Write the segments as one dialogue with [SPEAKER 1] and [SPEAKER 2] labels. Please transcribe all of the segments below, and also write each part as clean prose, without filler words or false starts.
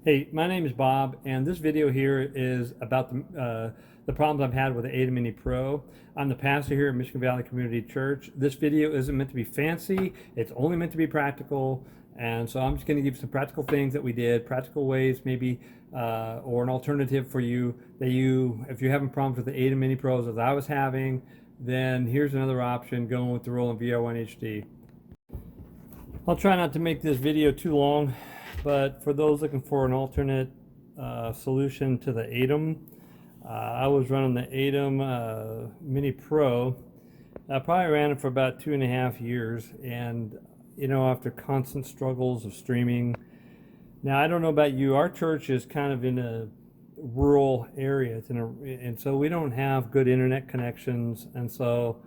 [SPEAKER 1] Hey, my name is Bob, and this video here is about the problems I've had with the ATEM Mini Pro. I'm the pastor here at Michigan Valley Community Church. This video isn't meant to be fancy, it's only meant to be practical, and so I'm just going to give you some practical things that we did, practical ways maybe, or an alternative for you that if you're having problems with the ATEM Mini Pros as I was having, then here's another option, going with the Roland VR1 HD. I'll try not to make this video too long, but for those looking for an alternate solution to the ATEM, I was running the ATEM Mini Pro. I probably ran it for about 2.5 years, and after constant struggles of streaming. Now I don't know about you, our church is kind of in a rural area, and so we don't have good internet connections, and so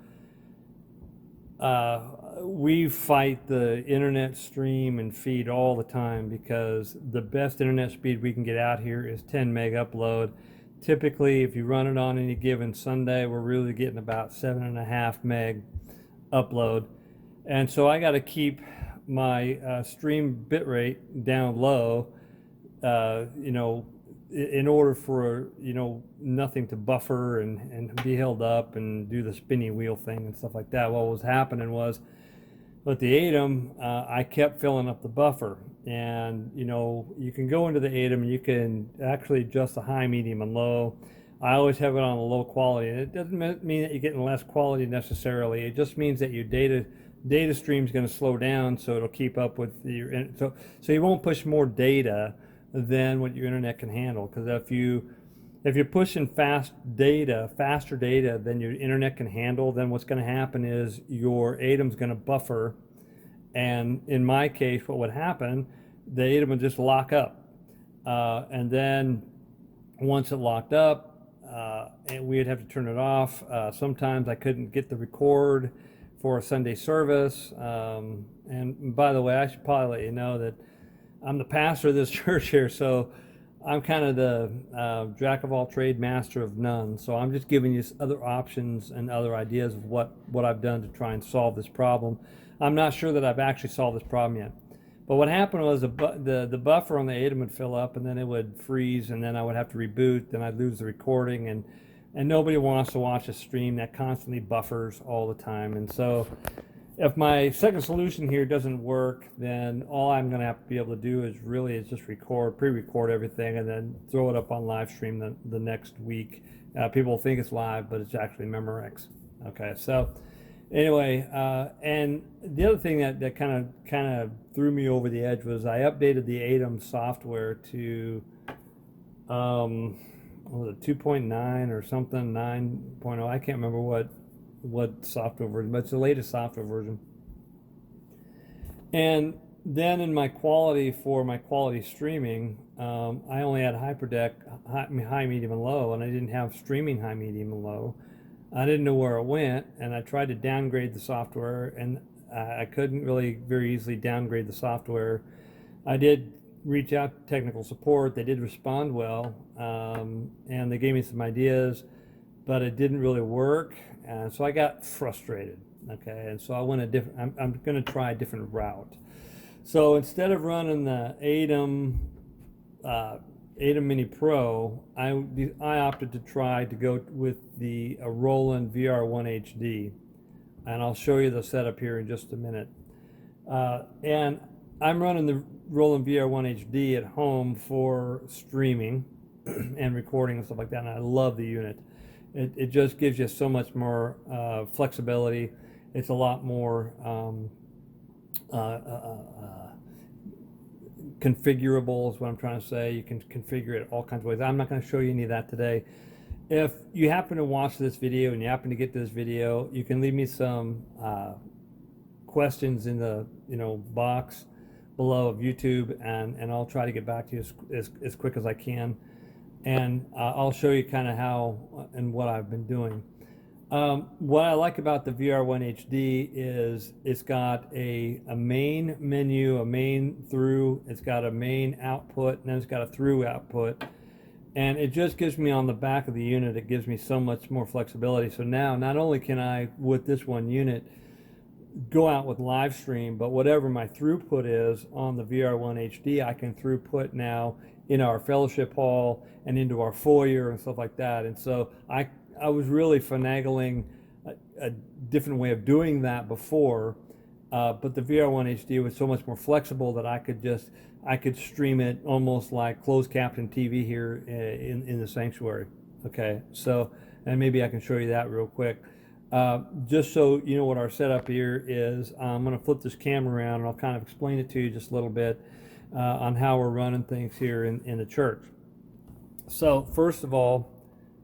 [SPEAKER 1] we fight the internet stream and feed all the time because the best internet speed we can get out here is 10 meg upload. Typically, if you run it on any given Sunday, we're really getting about 7.5 meg upload. And so I got to keep my stream bitrate down low, in order for nothing to buffer and be held up and do the spinny wheel thing and stuff like that. What was happening was with the ATEM, I kept filling up the buffer, and you can go into the ATEM and you can actually adjust the high, medium, and low. I always have it on a low quality, and it doesn't mean that you're getting less quality necessarily. It just means that your data stream is going to slow down, so it'll keep up with your so you won't push more data than what your internet can handle. Because if you're pushing faster data than your internet can handle, then what's going to happen is your ATEM's going to buffer, and in my case, what would happen, the ATEM would just lock up, and then once it locked up, and we'd have to turn it off. Sometimes I couldn't get the record for a Sunday service, and by the way, I should probably let you know that I'm the pastor of this church here, so I'm kind of the jack of all trade, master of none. So I'm just giving you other options and other ideas of what I've done to try and solve this problem. I'm not sure that I've actually solved this problem yet. But what happened was the buffer on the ATEM would fill up, and then it would freeze, and then I would have to reboot, then I'd lose the recording, and nobody wants to watch a stream that constantly buffers all the time. And so if my second solution here doesn't work, then all I'm going to have to be able to do is just pre-record everything, and then throw it up on live stream the next week. People think it's live, but it's actually Memorex. Okay, so anyway, and the other thing that kind of threw me over the edge was I updated the ATEM software to what was it, 2.9 or something, 9.0. I can't remember what software version, but it's the latest software version. And then in my quality streaming, I only had HyperDeck high, medium, and low, and I didn't have streaming high, medium, and low. I didn't know where it went, and I tried to downgrade the software, and I couldn't really very easily downgrade the software. I did reach out to technical support. They did respond well, and they gave me some ideas, but it didn't really work. And so I got frustrated, okay? And so I went I'm going to try a different route. So instead of running the ATEM Mini Pro, I opted to try to go with the Roland VR1 HD. And I'll show you the setup here in just a minute. And I'm running the Roland VR1 HD at home for streaming and recording and stuff like that, and I love the unit. It just gives you so much more flexibility. It's a lot more configurable is what I'm trying to say. You can configure it all kinds of ways. I'm not going to show you any of that today. If you happen to watch this video and you happen to get to this video, you can leave me some questions in the box below of YouTube, and I'll try to get back to you as quick as I can. And I'll show you kind of how and what I've been doing. What I like about the VR1 HD is it's got a main menu, a main through, it's got a main output, and then it's got a through output. And it just gives me, on the back of the unit, it gives me so much more flexibility. So now, not only can I, with this one unit, go out with live stream, but whatever my throughput is on the VR1 HD, I can throughput now in our fellowship hall and into our foyer and stuff like that. And so I was really finagling a different way of doing that before, but the VR1 HD was so much more flexible that I could stream it almost like closed caption TV here in the sanctuary. Okay, so, and maybe I can show you that real quick. Just so you know what our setup here is, I'm going to flip this camera around and I'll kind of explain it to you just a little bit on how we're running things here in the church. So first of all,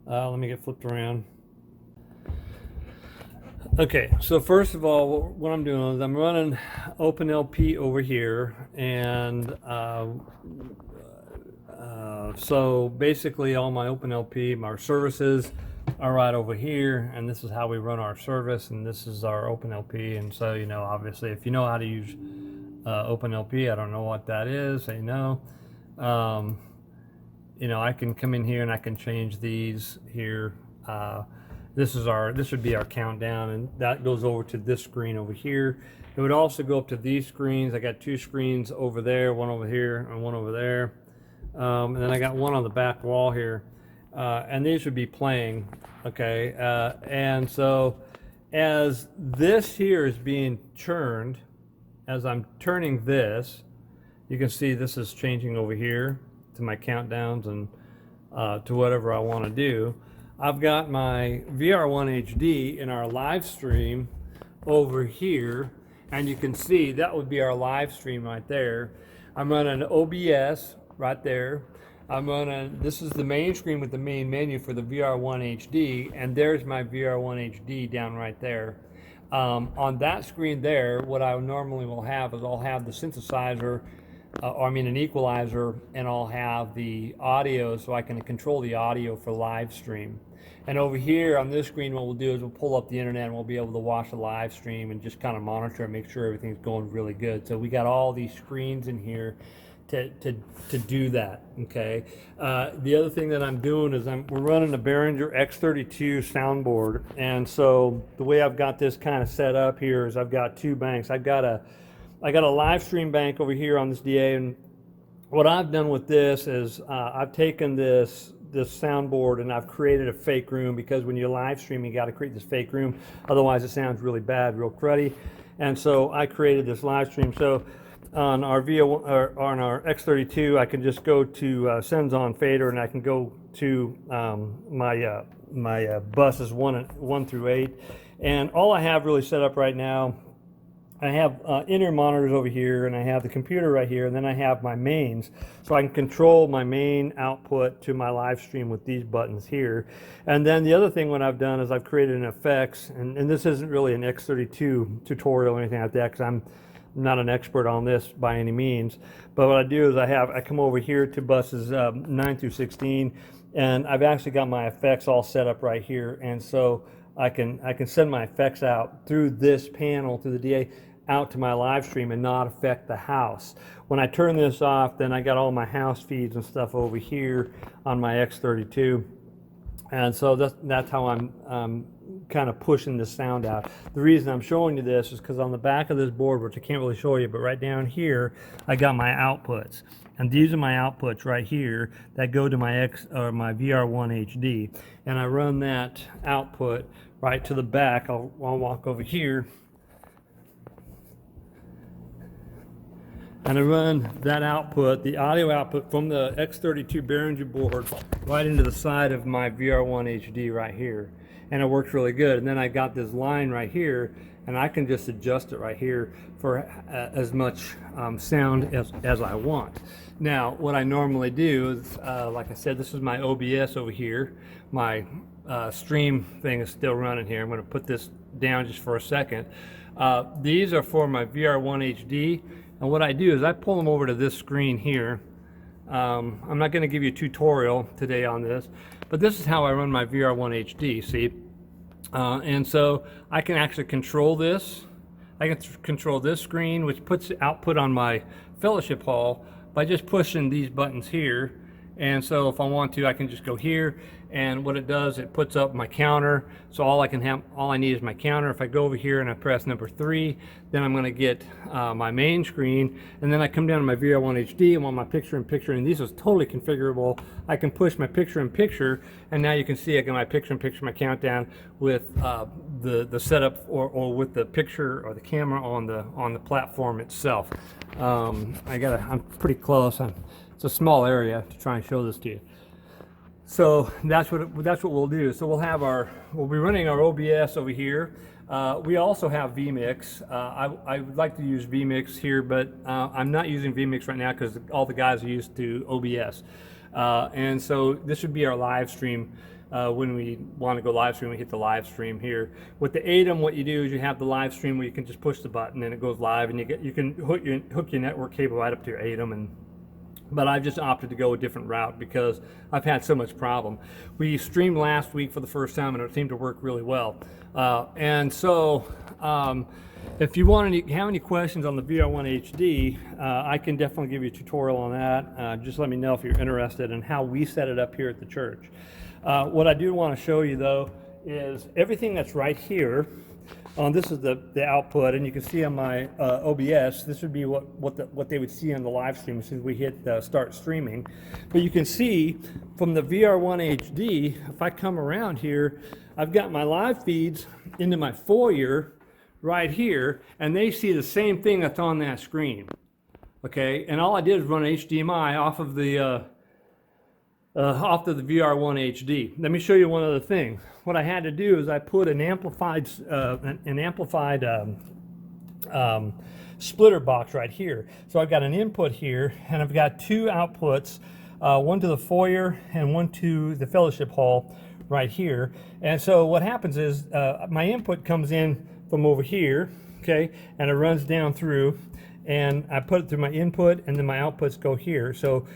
[SPEAKER 1] let me get flipped around. Okay, so first of all, what I'm doing is I'm running OpenLP over here, and so basically all my OpenLP, my services are right over here, and this is how we run our service, and this is our OpenLP. And so, you know, obviously if you know how to use OpenLP, I don't know what that is, say no. You know, I can come in here and I can change these here. This would be our countdown, and that goes over to this screen over here. It would also go up to these screens. I got two screens over there, one over here and one over there. And then I got one on the back wall here. And these would be playing, okay? And so as this here is being churned, as I'm turning this, you can see this is changing over here to my countdowns and to whatever I want to do. I've got my VR1 HD in our live stream over here, and you can see that would be our live stream right there. I'm running OBS right there. This is the main screen with the main menu for the VR1 HD, and there's my VR1 HD down right there. On that screen there, what I normally will have is I'll have the synthesizer, an equalizer, and I'll have the audio so I can control the audio for live stream. And over here on this screen, what we'll do is we'll pull up the internet and we'll be able to watch the live stream and just kind of monitor and make sure everything's going really good. So we got all these screens in here to do that, okay? The other thing that I'm doing is we're running a Behringer X32 soundboard. And so the way I've got this kind of set up here is I've got two banks. I got a live stream bank over here on this DA, and what I've done with this is I've taken this soundboard and I've created a fake room, because when you're live streaming, you got to create this fake room, otherwise it sounds really bad, real cruddy. And so I created this live stream. So on our on our X32, I can just go to Sends On Fader, and I can go to my buses 1 through 8, and all I have really set up right now, I have inner monitors over here, and I have the computer right here, and then I have my mains. So I can control my main output to my live stream with these buttons here. And then the other thing what I've done is I've created an effects, and this isn't really an X32 tutorial or anything like that, because I'm not an expert on this by any means. But what I do is I come over here to buses 9 through 16, and I've actually got my effects all set up right here. And so I can send my effects out through this panel, through the DA, out to my live stream and not affect the house. When I turn this off, then I got all my house feeds and stuff over here on my X32. And so that's how I'm kind of pushing this sound out. The reason I'm showing you this is because on the back of this board, which I can't really show you, but right down here, I got my outputs. And these are my outputs right here that go to my VR1 HD. And I run that output right to the back. I'll walk over here. And I run that output, the audio output from the X32 Behringer board, right into the side of my VR1 HD right here. And it works really good. And then I got this line right here, and I can just adjust it right here for as much sound as I want. Now, what I normally do is, like I said, this is my OBS over here. My stream thing is still running here. I'm going to put this down just for a second. These are for my VR1 HD. And what I do is I pull them over to this screen here. I'm not going to give you a tutorial today on this, but this is how I run my VR1 HD, see? And so I can actually control this. I can control this screen, which puts the output on my fellowship hall by just pushing these buttons here. And so if I want to, I can just go here, and what it does, it puts up my counter. So all I need is my counter. If I go over here and I press number 3, then I'm going to get my main screen, and then I come down to my VR1 HD. I'm on my picture-in-picture, and these is totally configurable. I can push my picture-in-picture, and now you can see I get my picture-in-picture, my countdown with the setup or with the picture or the camera on the platform itself. I'm pretty close. It's a small area to try and show this to you. So that's what we'll do. So we'll be running our OBS over here. We also have vMix. I would like to use vMix here, but I'm not using vMix right now because all the guys are used to OBS. And so this would be our live stream. When we want to go live stream, we hit the live stream here. With the ATEM, what you do is you have the live stream where you can just push the button and it goes live, and you can hook your network cable right up to your ATEM. But I've just opted to go a different route because I've had so much problem. We streamed last week for the first time and it seemed to work really well. And so if you have any questions on the VR1 HD, I can definitely give you a tutorial on that. Just let me know if you're interested in how we set it up here at the church. What I do want to show you though is everything that's right here. This is the output, and you can see on my OBS, this would be what they would see on the live stream as soon as we hit start streaming. But you can see from the VR1 HD, if I come around here, I've got my live feeds into my foyer right here, and they see the same thing that's on that screen. Okay, and all I did is run HDMI off of the VR1 HD. Let me show you one other thing. What I had to do is I put an amplified splitter box right here. So I've got an input here, and I've got 2 outputs, one to the foyer and one to the fellowship hall right here. And so what happens is my input comes in from over here, okay, and it runs down through, and I put it through my input, and then my outputs go here. So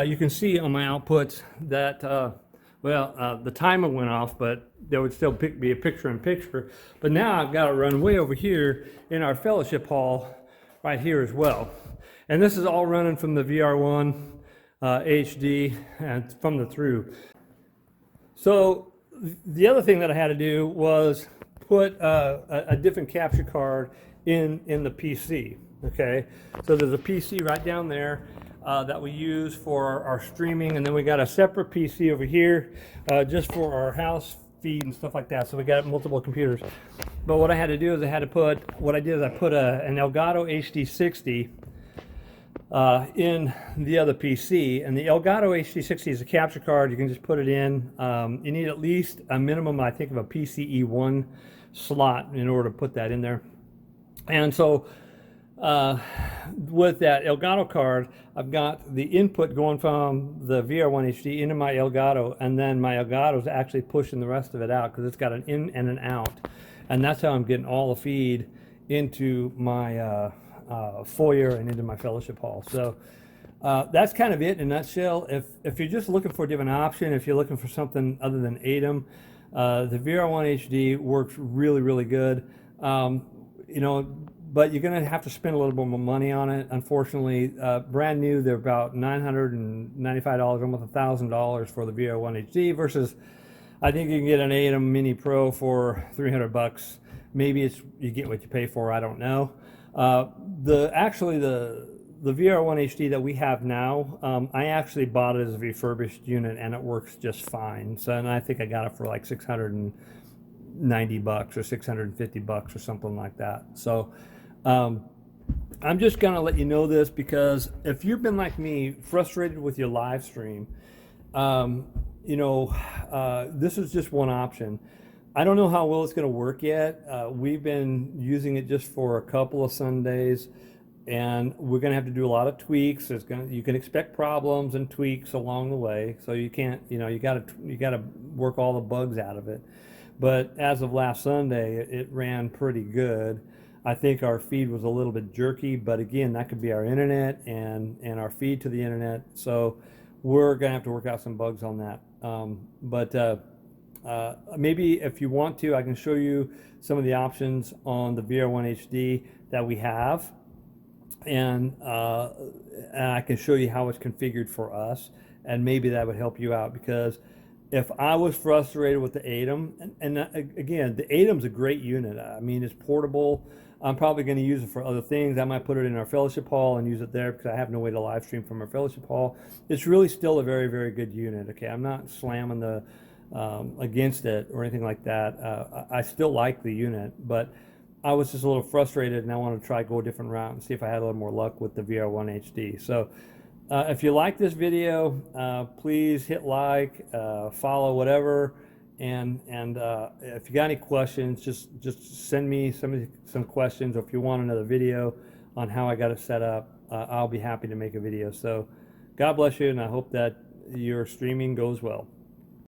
[SPEAKER 1] you can see on my outputs that, the timer went off, but there would still be a picture-in-picture. But now I've got it run way over here in our fellowship hall right here as well. And this is all running from the VR1 HD and from the through. So the other thing that I had to do was put a different capture card in the PC. Okay, so there's a PC right down there that we use for our streaming, and then we got a separate PC over here just for our house feed and stuff like that. So we got multiple computers. But what I had to do is I put an Elgato HD60 in the other PC, and the Elgato HD60 is a capture card. You can just put it in. You need at least a minimum, I think, of a PCE1 slot in order to put that in there. And so with that Elgato card, I've got the input going from the VR1 HD into my Elgato, and then my Elgato is actually pushing the rest of it out because it's got an in and an out, and that's how I'm getting all the feed into my foyer and into my fellowship hall. So that's kind of it in a nutshell. If you're just looking for a different option, if you're looking for something other than ATEM, the VR1 HD works really, really good. But you're going to have to spend a little bit more money on it. Unfortunately, brand new, they're about $995, almost $1,000 for the VR1 HD versus I think you can get an ATEM Mini Pro for $300. Maybe you get what you pay for, I don't know. The VR1 HD that we have now, I actually bought it as a refurbished unit and it works just fine. So, and I think I got it for like $690 or $650 or something like that. So I'm just gonna let you know this because if you've been like me, frustrated with your live stream, this is just one option. I don't know how well it's going to work yet. We've been using it just for a couple of Sundays, and we're going to have to do a lot of tweaks. You can expect problems and tweaks along the way, so you can't, you got to work all the bugs out of it. But as of last Sunday, it ran pretty good. I think our feed was a little bit jerky, but again, that could be our internet and our feed to the internet. So we're going to have to work out some bugs on that. Maybe if you want to, I can show you some of the options on the VR1 HD that we have, and I can show you how it's configured for us, and maybe that would help you out because if I was frustrated with the ATEM, again, the ATEM's a great unit. I mean, it's portable. I'm probably going to use it for other things. I might put it in our fellowship hall and use it there because I have no way to live stream from our fellowship hall. It's really still a very, very good unit. Okay, I'm not slamming the against it or anything like that. I still like the unit, but I was just a little frustrated and I wanted to try go a different route and see if I had a little more luck with the VR1 HD. So if you like this video, please hit like, follow, whatever. And if you got any questions, just send me some questions, or if you want another video on how I got it set up, I'll be happy to make a video. So God bless you, and I hope that your streaming goes well.